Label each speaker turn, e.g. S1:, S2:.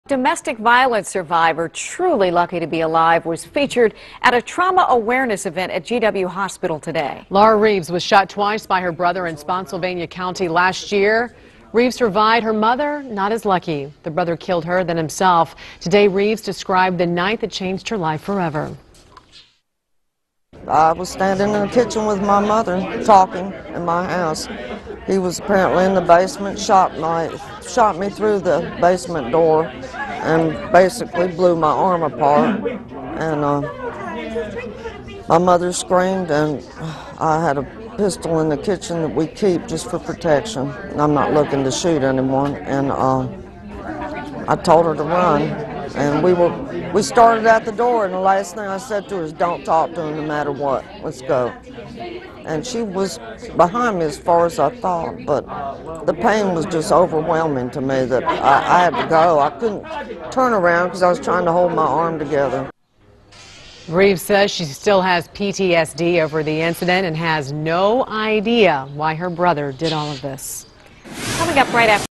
S1: Domestic violence survivor, truly lucky to be alive, was featured at a trauma awareness event at GW Hospital today.
S2: Laura Reeves was shot twice by her brother in Spotsylvania County last year. Reeves survived. Her mother, not as lucky. The brother killed her, then himself. Today, Reeves described the night that changed her life forever.
S3: I was standing in the kitchen with my mother talking in my house. He was apparently in the basement, shot me through the basement door and basically blew my arm apart. And my mother screamed, and I had a pistol in the kitchen that we keep just for protection. And I'm not looking to shoot anyone. And I told her to run. And we started at the door, and the last thing I said to her is, "Don't talk to him no matter what. Let's go." And she was behind me as far as I thought, but the pain was just overwhelming to me that I had to go. I couldn't turn around because I was trying to hold my arm together.
S2: Reeves says she still has PTSD over the incident and has no idea why her brother did all of this.
S1: Coming up right after.